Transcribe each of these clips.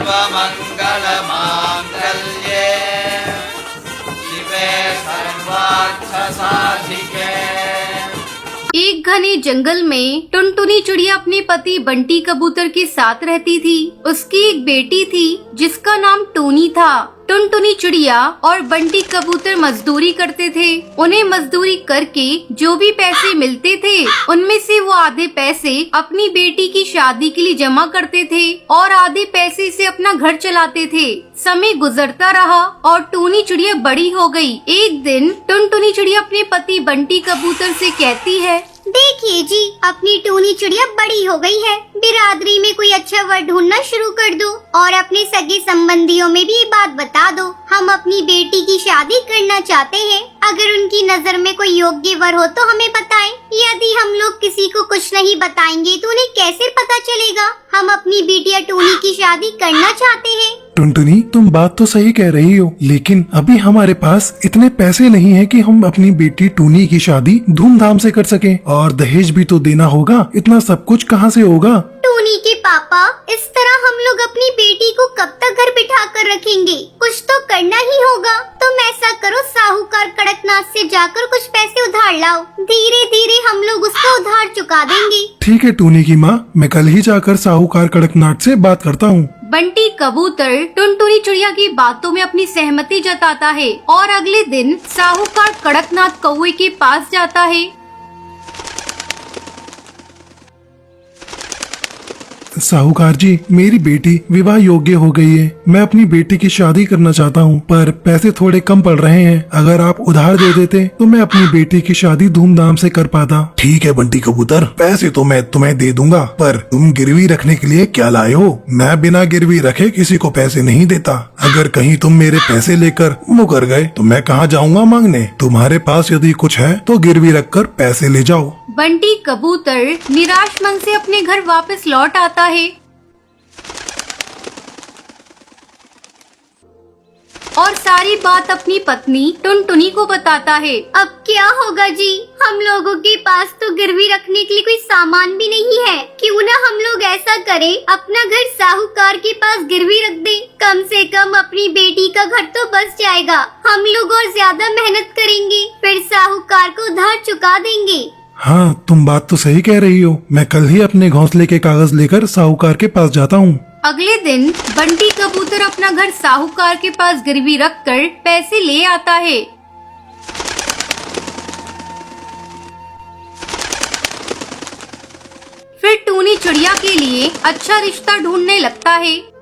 सर्वमङ्गलमाङ्गल्ये शिवे सर्वार्थसाधिके। एक घने जंगल में टुनटुनी चिड़िया अपने पति बंटी कबूतर के साथ रहती थी। उसकी एक बेटी थी जिसका नाम टूनी था। टुनटुनी चिड़िया और बंटी कबूतर मजदूरी करते थे। उन्हें मजदूरी करके जो भी पैसे मिलते थे उनमें से वो आधे पैसे अपनी बेटी की शादी के लिए जमा करते थे और आधे पैसे से अपना घर चलाते थे। समय गुजरता रहा और टूनी चिड़िया बड़ी हो गई। एक दिन टुनटुनी चिड़िया अपने पति बंटी कबूतर से कहती है, देखिए जी, अपनी टूनी चिड़िया बड़ी हो गई है। बिरादरी में कोई अच्छा वर ढूंढना शुरू कर दो और अपने सगे संबंधियों में भी ये बात बता दो। हम अपनी बेटी की शादी करना चाहते हैं। अगर उनकी नजर में कोई योग्य वर हो तो हमें बताएं। यदि हम लोग किसी को कुछ नहीं बताएंगे तो उन्हें कैसे पता चलेगा हम अपनी बेटिया टूनी की शादी करना चाहते हैं। टुनटुनी, तुम बात तो सही कह रही हो, लेकिन अभी हमारे पास इतने पैसे नहीं है कि हम अपनी बेटी टूनी की शादी धूमधाम से कर सकें, और दहेज भी तो देना होगा। इतना सब कुछ कहाँ से होगा? टूनी के पापा, इस तरह हम लोग अपनी बेटी को कब तक घर बिठा कर रखेंगे? कुछ तो करना ही होगा। तुम ऐसा करो, साहूकार कड़कनाथ से जाकर कुछ पैसे उधार लाओ। धीरे धीरे हम लोग उसको उधार चुका देंगे। ठीक है टूनी की माँ, मैं कल ही जाकर साहूकार कड़कनाथ से बात करता हूँ। बंटी कबूतर टुनटुनी चिड़िया की बातों में अपनी सहमति जताता है और अगले दिन साहूकार कड़कनाथ कौवे के पास जाता है। साहूकार जी, मेरी बेटी विवाह योग्य हो गई है। मैं अपनी बेटी की शादी करना चाहता हूँ, पर पैसे थोड़े कम पड़ रहे हैं। अगर आप उधार दे देते तो मैं अपनी बेटी की शादी धूमधाम से कर पाता। ठीक है बंटी कबूतर, पैसे तो मैं तुम्हें दे दूंगा, पर तुम गिरवी रखने के लिए क्या लाए हो? मैं बिना गिरवी रखे किसी को पैसे नहीं देता। अगर कहीं तुम मेरे पैसे लेकर मुकर गए तो मैं कहाँ जाऊँगा मांगने? तुम्हारे पास यदि कुछ है तो गिरवी रखकर पैसे ले जाओ। बंटी कबूतर निराश मन से अपने घर वापस लौट आता है और सारी बात अपनी पत्नी टुनटुनी को बताता है। अब क्या होगा जी? हम लोगों के पास तो गिरवी रखने के लिए कोई सामान भी नहीं है। क्यों ना हम लोग ऐसा करें, अपना घर साहूकार के पास गिरवी रख दें। कम से कम अपनी बेटी का घर तो बच जाएगा। हम लोग और ज्यादा मेहनत करेंगे, फिर साहूकार को उधार चुका देंगे। हाँ, तुम बात तो सही कह रही हो। मैं कल ही अपने घोंसले के कागज लेकर साहूकार के पास जाता हूँ। अगले दिन बंटी कबूतर अपना घर साहूकार के पास गिरवी रखकर पैसे ले आता है। फिर टूनी चिड़िया के लिए अच्छा रिश्ता ढूंढने लगता है।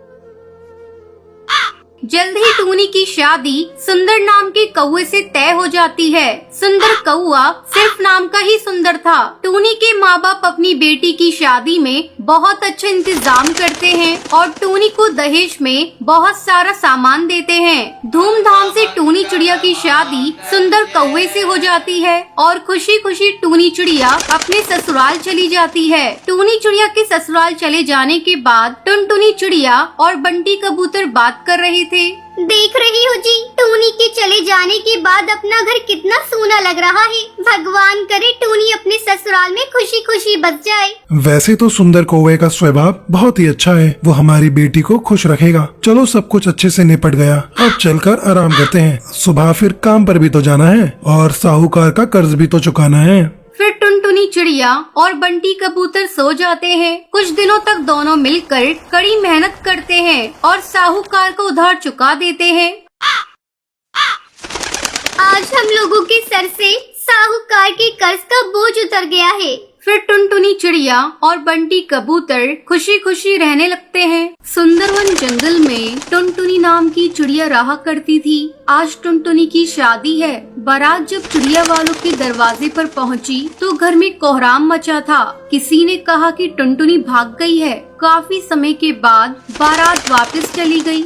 जल्द ही टूनी की शादी सुंदर नाम के कौवे से तय हो जाती है। सुंदर कौवा सिर्फ नाम का ही सुंदर था। टूनी के माँ बाप अपनी बेटी की शादी में बहुत अच्छा इंतजाम करते हैं और टूनी को दहेज में बहुत सारा सामान देते हैं। धूमधाम से टूनी चिड़िया की शादी सुंदर कौवे से हो जाती है और खुशी खुशी टूनी चिड़िया अपने ससुराल चली जाती है। टूनी चिड़िया के ससुराल चले जाने के बाद टुनटुनी चिड़िया और बंटी कबूतर बात कर रहे थे। देख रही हो जी, टूनी के चले जाने के बाद अपना घर कितना सूना लग रहा है। भगवान करे टूनी अपने ससुराल में खुशी खुशी बस जाए। वैसे तो सुंदर कौवे का स्वभाव बहुत ही अच्छा है। वो हमारी बेटी को खुश रखेगा। चलो, सब कुछ अच्छे से निपट गया। अब चलकर आराम करते हैं। सुबह फिर काम पर भी तो जाना है और साहूकार का कर्ज भी तो चुकाना है। फिर टुनटुनी चिड़िया और बंटी कबूतर सो जाते हैं। कुछ दिनों तक दोनों मिलकर कड़ी मेहनत करते हैं और साहूकार को उधार चुका देते हैं। आज हम लोगों के सर से साहूकार के कर्ज का बोझ उतर गया है। फिर टुनटुनी चिड़िया और बंटी कबूतर खुशी खुशी रहने लगते हैं। सुंदरवन जंगल में टुनटुनी नाम की चिड़िया रहा करती थी। आज टुनटुनी की शादी है। बारात जब चिड़िया वालों के दरवाजे पर पहुंची तो घर में कोहराम मचा था। किसी ने कहा कि टुनटुनी भाग गई है। काफी समय के बाद बारात वापस चली गई।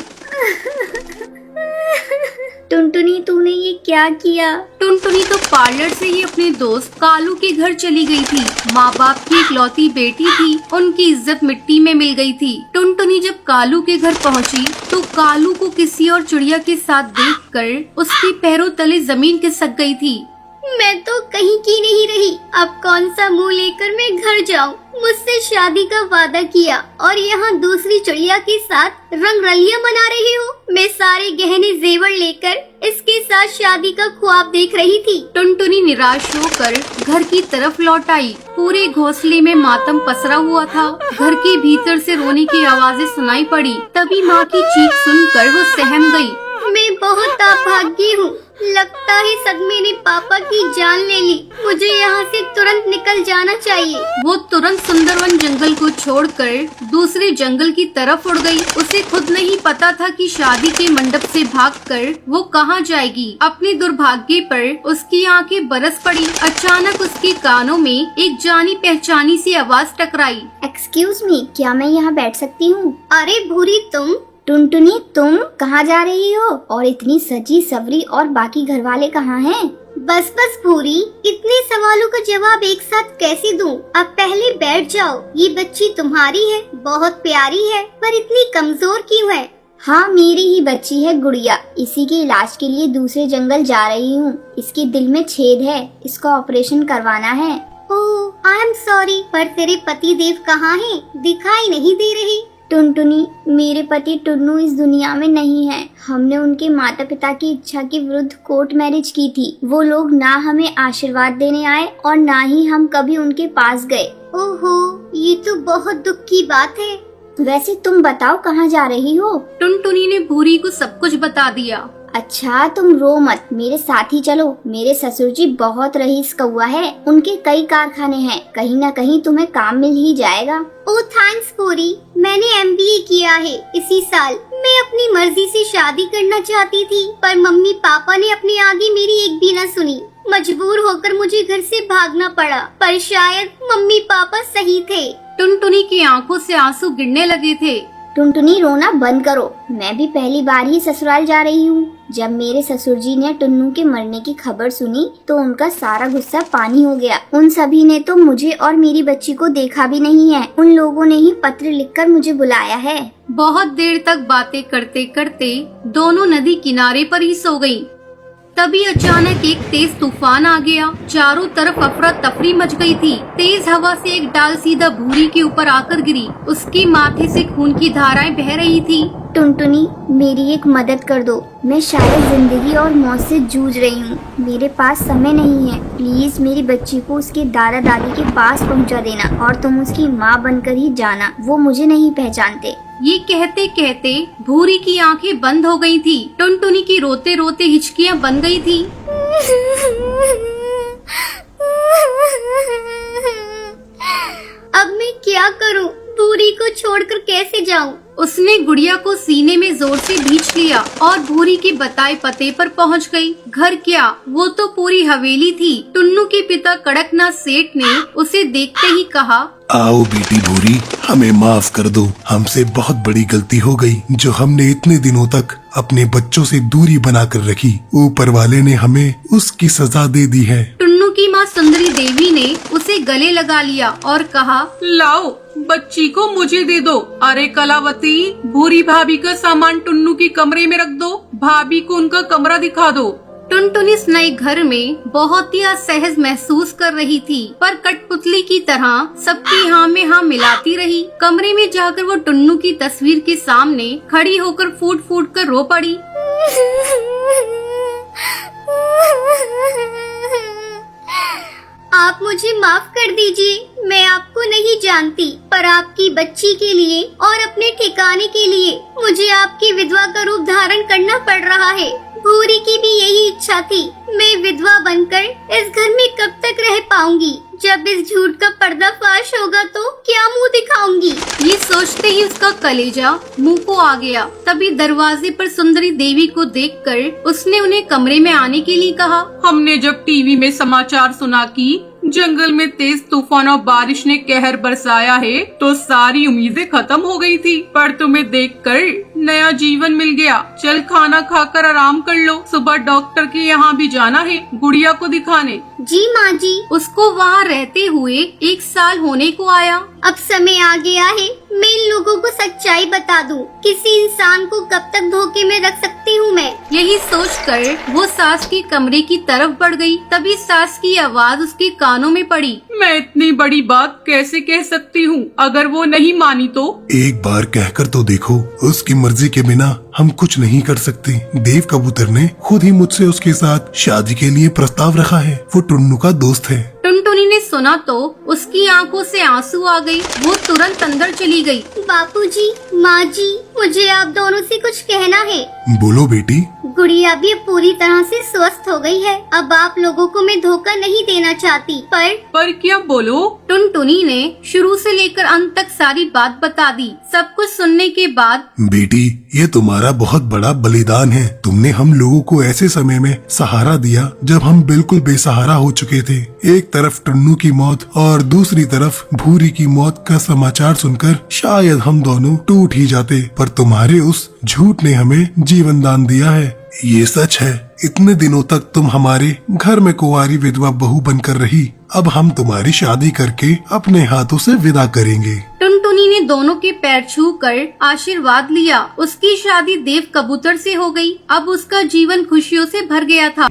टुनटुनी, तूने ये क्या किया? टुनटुनी तो पार्लर से ही अपने दोस्त कालू के घर चली गई थी। माँ बाप की इकलौती बेटी थी, उनकी इज्जत मिट्टी में मिल गई थी। टुनटुनी जब कालू के घर पहुँची तो कालू को किसी और चिड़िया के साथ देखकर उसके पैरों तले जमीन खिसक गई थी। मैं तो कहीं की नहीं रही। अब कौन सा मुंह लेकर मैं घर जाऊं? मुझसे शादी का वादा किया और यहाँ दूसरी चिड़िया के साथ रंगरलियां मना रही हो। मैं सारे गहने जेवर लेकर इसके साथ शादी का ख्वाब देख रही थी। टुनटुनी निराश होकर घर की तरफ लौट आई। पूरे घोंसले में मातम पसरा हुआ था। घर के भीतर से रोने की आवाजें सुनाई पड़ी। तभी माँ की चीख सुनकर वो सहम गई। मैं बहुत अभागी हूँ। लगता है सदमे ने पापा की जान ले ली। मुझे यहाँ से तुरंत निकल जाना चाहिए। वो तुरंत सुंदरवन जंगल को छोड़कर दूसरे जंगल की तरफ उड़ गई। उसे खुद नहीं पता था कि शादी के मंडप से भागकर वो कहाँ जाएगी। अपने दुर्भाग्य पर उसकी आंखें बरस पड़ी। अचानक उसके कानों में एक जानी पहचानी सी आवाज टकराई। एक्सक्यूज मी, क्या मैं यहाँ बैठ सकती हूँ? अरे भूरी, तुम? टुनटुनी, तुम कहाँ जा रही हो? और इतनी सजी सवरी और बाकी घर वाले कहाँ हैं? बस भूरी, इतने सवालों का जवाब एक साथ कैसे दूं? अब पहले बैठ जाओ। ये बच्ची तुम्हारी है, बहुत प्यारी है, पर इतनी कमजोर क्यों है? हाँ, मेरी ही बच्ची है गुड़िया। इसी के इलाज के लिए दूसरे जंगल जा रही हूँ। इसके दिल में छेद है, इसका ऑपरेशन करवाना है। ओह, आई एम सॉरी, पर तेरे पति देव कहाँ हैं? दिखाई नहीं दे रही। टुनटुनी, मेरे पति टुन्नू इस दुनिया में नहीं है। हमने उनके माता पिता की इच्छा के विरुद्ध कोर्ट मैरिज की थी। वो लोग ना हमें आशीर्वाद देने आए और ना ही हम कभी उनके पास गए। ओहो, ये तो बहुत दुख की बात है। वैसे तुम बताओ, कहाँ जा रही हो? टुनटुनी ने भूरी को सब कुछ बता दिया। अच्छा, तुम रो मत, मेरे साथ ही चलो। मेरे ससुर जी बहुत रईस कौआ है। उनके कई कारखाने हैं, कहीं न कहीं तुम्हें काम मिल ही जाएगा। ओह थैंक्स पूरी, मैंने MBA किया है इसी साल। मैं अपनी मर्जी से शादी करना चाहती थी, पर मम्मी पापा ने अपने आगे मेरी एक भी न सुनी। मजबूर होकर मुझे घर से भागना पड़ा, पर शायद मम्मी पापा सही थे। टुनटुनी की आंखों से आंसू गिरने लगे थे। टुनटुनी, रोना बंद करो। मैं भी पहली बार ही ससुराल जा रही हूँ। जब मेरे ससुर जी ने टुन्नू के मरने की खबर सुनी तो उनका सारा गुस्सा पानी हो गया। उन सभी ने तो मुझे और मेरी बच्ची को देखा भी नहीं है। उन लोगों ने ही पत्र लिखकर मुझे बुलाया है। बहुत देर तक बातें करते करते दोनों नदी किनारे पर ही सो गईं। तभी अचानक एक तेज तूफान आ गया। चारों तरफ अफरा तफरी मच गई थी। तेज हवा से एक डाल सीधा भूरी के ऊपर आकर गिरी। उसके माथे से खून की धाराएं बह रही थी। टुनटुनी, मेरी एक मदद कर दो। मैं शायद जिंदगी और मौत से जूझ रही हूँ। मेरे पास समय नहीं है। प्लीज मेरी बच्ची को उसके दादा दादी के पास पहुँचा देना और तुम उसकी माँ बनकर ही जाना। वो मुझे नहीं पहचानते। ये कहते कहते भूरी की आंखें बंद हो गई थी। टुनटुनी की रोते रोते हिचकियां बन गई थी। अब मैं क्या करूं? भूरी को छोड़कर कैसे जाऊं? उसने गुड़िया को सीने में जोर से भींच लिया और भूरी के बताए पते पर पहुंच गई। घर क्या, वो तो पूरी हवेली थी। टुन्नू के पिता कड़कनाथ सेठ ने उसे देखते ही कहा, आओ बेटी भूरी, हमें माफ कर दो। हमसे बहुत बड़ी गलती हो गई जो हमने इतने दिनों तक अपने बच्चों से दूरी बनाकर रखी। ऊपर वाले ने हमें उसकी सजा दे दी है। टुन्नू की माँ सुंदरी देवी ने उसे गले लगा लिया और कहा, लाओ बच्ची को मुझे दे दो। अरे कलावती, भूरी भाभी का सामान टुन्नू की कमरे में रख दो। भाभी को उनका कमरा दिखा दो। टुनटुनी इस नए घर में बहुत ही असहज महसूस कर रही थी, पर कठपुतली की तरह सबकी हाँ में हाँ मिलाती रही। कमरे में जाकर वो टुन्नू की तस्वीर के सामने खड़ी होकर फूट फूट कर रो पड़ी। आप मुझे माफ कर दीजिए। मैं आपको नहीं जानती, पर आपकी बच्ची के लिए और अपने ठिकाने के लिए मुझे आपकी विधवा का रूप धारण करना पड़ रहा है। भूरी की भी यही इच्छा थी। मैं विधवा बनकर इस घर में कब तक रह पाऊंगी? जब इस झूठ का पर्दाफाश होगा तो क्या मुंह दिखाऊंगी? ये सोचते ही उसका कलेजा मुंह को आ गया। तभी दरवाजे पर सुंदरी देवी को देखकर उसने उन्हें कमरे में आने के लिए कहा। हमने जब टीवी में समाचार सुना कि जंगल में तेज तूफान और बारिश ने कहर बरसाया है तो सारी उम्मीदें खत्म हो गई थी, पर तुम्हें देखकर नया जीवन मिल गया। चल खाना खाकर आराम कर लो। सुबह डॉक्टर के यहाँ भी जाना है गुड़िया को दिखाने। जी माँ जी। उसको वहाँ रहते हुए 1 साल होने को आया। अब समय आ गया है मैं इन लोगों को सच्चाई बता दूं। किसी इंसान को कब तक धोखे में रख सकती हूँ मैं। यही सोचकर वो सास के कमरे की तरफ बढ़ गई। तभी सास की आवाज उसके कानों में पड़ी। मैं इतनी बड़ी बात कैसे कह सकती हूँ? अगर वो नहीं मानी तो? एक बार कहकर तो देखो, उसकी मर्जी के बिना हम कुछ नहीं कर सकते। देव कबूतर ने खुद ही मुझसे उसके साथ शादी के लिए प्रस्ताव रखा है। वो टुन्नू का दोस्त है। टुनटुनी ने सुना तो उसकी आंखों से आंसू आ गई। वो तुरंत अंदर चली गई। बापूजी, माँ जी, मुझे आप दोनों से कुछ कहना है। बोलो बेटी। गुड़िया भी अब पूरी तरह से स्वस्थ हो गई है। अब आप लोगों को मैं धोखा नहीं देना चाहती। पर क्या? बोलो। टुनटुनी ने शुरू से लेकर अंत तक सारी बात बता दी। सब कुछ सुनने के बाद बेटी, ये तुम्हारा बहुत बड़ा बलिदान है। तुमने हम लोगों को ऐसे समय में सहारा दिया जब हम बिल्कुल बेसहारा हो चुके थे। एक तरफ टुन्नू की मौत और दूसरी तरफ भूरी की मौत का समाचार सुनकर शायद हम दोनों टूट ही जाते, पर तुम्हारे उस झूठ ने हमें जीवन दान दिया है। ये सच है। इतने दिनों तक तुम हमारे घर में कुंवारी विधवा बहू बनकर रही। अब हम तुम्हारी शादी करके अपने हाथों से विदा करेंगे। टुनटुनी ने दोनों के पैर छू कर आशीर्वाद लिया। उसकी शादी देव कबूतर से हो गई। अब उसका जीवन खुशियों से भर गया था।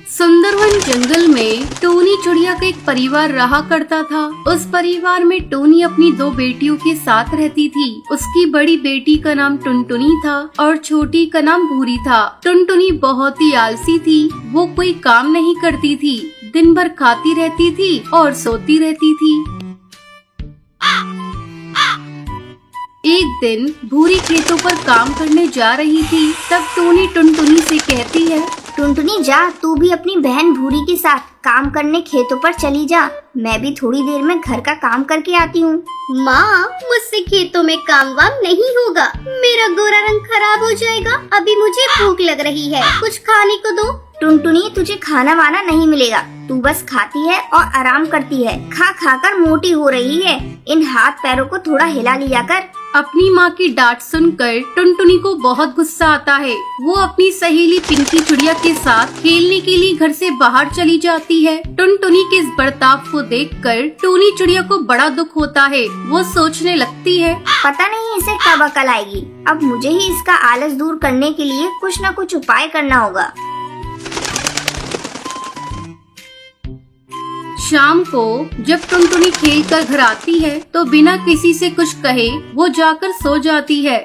सुंदरवन जंगल में टोनी चिड़िया का एक परिवार रहा करता था। उस परिवार में टोनी अपनी 2 बेटियों के साथ रहती थी। उसकी बड़ी बेटी का नाम टुनटुनी था और छोटी का नाम भूरी था। टुनटुनी बहुत ही आलसी थी। वो कोई काम नहीं करती थी। दिन भर खाती रहती थी और सोती रहती थी। एक दिन भूरी खेतों पर काम करने जा रही थी। तब टोनी टुनटुनी से कहती है, टुनटुनी जा, तू भी अपनी बहन भूरी के साथ काम करने खेतों पर चली जा। मैं भी थोड़ी देर में घर का काम करके आती हूँ। माँ, मुझसे खेतों में काम वाम नहीं होगा। मेरा गोरा रंग खराब हो जाएगा। अभी मुझे भूख लग रही है, कुछ खाने को दो। टुनटुनी, तुझे खाना वाना नहीं मिलेगा। तू बस खाती है और आराम करती है। खा खा कर मोटी हो रही है। इन हाथ पैरों को थोड़ा हिला लिया कर। अपनी माँ की डांट सुनकर टुनटुनी को बहुत गुस्सा आता है। वो अपनी सहेली पिंकी चिड़िया के साथ खेलने के लिए घर से बाहर चली जाती है। टुनटुनी के इस बर्ताव को देखकर टोनी चिड़िया को बड़ा दुख होता है। वो सोचने लगती है, पता नहीं इसे कब अकल आएगी। अब मुझे ही इसका आलस दूर करने के लिए कुछ न कुछ उपाय करना होगा। शाम को जब टुनटुनी खेल कर घर आती है तो बिना किसी से कुछ कहे वो जाकर सो जाती है।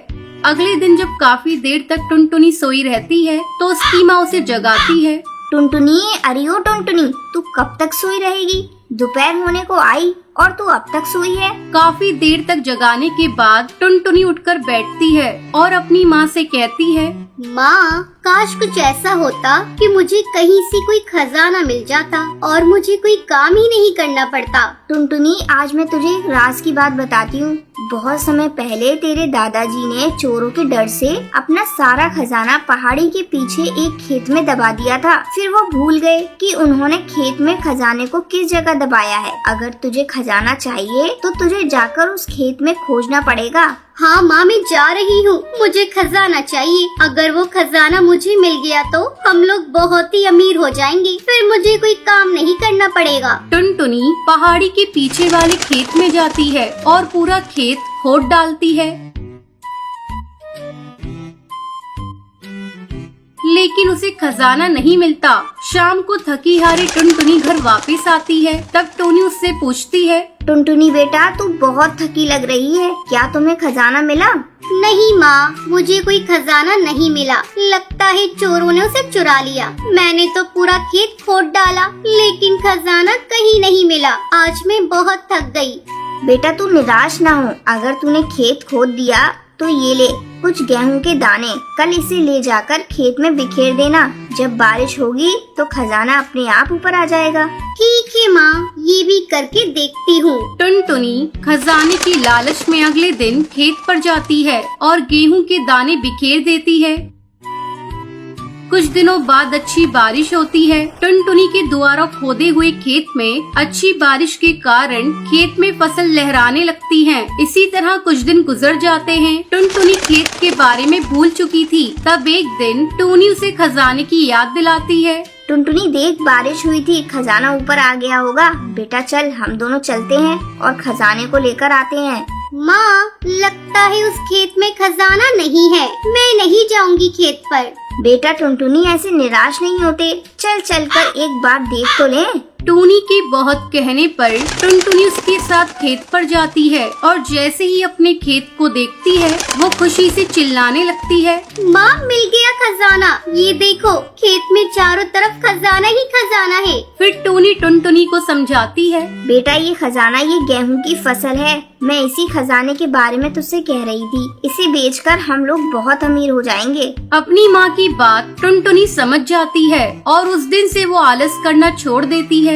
अगले दिन जब काफी देर तक टुनटुनी सोई रहती है तो उसकी माँ उसे जगाती है। टुनटुनी, अरे ओ टुनटुनी, तू कब तक सोई रहेगी? दोपहर होने को आई और तू अब तक सोई है। काफी देर तक जगाने के बाद टुनटुनी उठकर बैठती है और अपनी माँ से कहती है, माँ, काश कुछ ऐसा होता कि मुझे कहीं से कोई खजाना मिल जाता और मुझे कोई काम ही नहीं करना पड़ता। टुनटुनी, आज मैं तुझे एक राज की बात बताती हूँ। बहुत समय पहले तेरे दादाजी ने चोरों के डर से अपना सारा खजाना पहाड़ी के पीछे एक खेत में दबा दिया था। फिर वो भूल गए कि उन्होंने खेत में खजाने को किस जगह दबाया है। अगर तुझे खजाना चाहिए तो तुझे जाकर उस खेत में खोजना पड़ेगा। हाँ माँ, मैं जा रही हूँ। मुझे खजाना चाहिए। अगर वो खजाना मुझे मिल गया तो हम लोग बहुत ही अमीर हो जाएंगे। फिर मुझे कोई काम नहीं करना पड़ेगा। टुनटुनी पहाड़ी के पीछे वाले खेत में जाती है और पूरा खेत खोद डालती है, लेकिन उसे खजाना नहीं मिलता। शाम को थकी हारी टुनटुनी घर वापस आती है। तब टोनी उससे पूछती है, टुनटुनी बेटा, तू बहुत थकी लग रही है। क्या तुम्हें खजाना मिला? नहीं माँ, मुझे कोई खजाना नहीं मिला। लगता है चोरों ने उसे चुरा लिया। मैंने तो पूरा खेत खोद डाला, लेकिन खजाना कहीं नहीं मिला। आज मैं बहुत थक गई। बेटा, तू निराश ना हो। अगर तूने खेत खोद दिया तो ये ले कुछ गेहूं के दाने। कल इसे ले जाकर खेत में बिखेर देना। जब बारिश होगी तो खजाना अपने आप ऊपर आ जाएगा। ठीक है माँ, ये भी करके देखती हूँ। टुनटुनी खजाने की लालच में अगले दिन खेत पर जाती है और गेहूं के दाने बिखेर देती है। कुछ दिनों बाद अच्छी बारिश होती है। टुनटुनी के द्वारा खोदे हुए खेत में अच्छी बारिश के कारण खेत में फसल लहराने लगती है। इसी तरह कुछ दिन गुजर जाते हैं। टुनटुनी खेत के बारे में भूल चुकी थी। तब एक दिन टूनी उसे खजाने की याद दिलाती है। टुनटुनी देख, बारिश हुई थी, खजाना ऊपर आ गया होगा। बेटा चल, हम दोनों चलते हैं और खजाने को लेकर आते हैं। माँ, लगता है उस खेत में खजाना नहीं है। मैं नहीं जाऊंगी खेत पर। बेटा टुनटुनी, ऐसे निराश नहीं होते। चल चल कर एक बार देख तो ले। टूनी के बहुत कहने पर टुनटुनी उसके साथ खेत पर जाती है और जैसे ही अपने खेत को देखती है वो खुशी से चिल्लाने लगती है। माँ, मिल गया खजाना। ये देखो, खेत में चारों तरफ खजाना ही खजाना है। फिर टूनी टुनटुनी को समझाती है। बेटा ये खजाना, ये गेहूं की फसल है। मैं इसी खजाने के बारे में तुझसे कह रही थी। इसे बेचकर हम लोग बहुत अमीर हो जाएंगे। अपनी माँ की बात टुनटुनी समझ जाती है और उस दिन से वो आलस करना छोड़ देती है।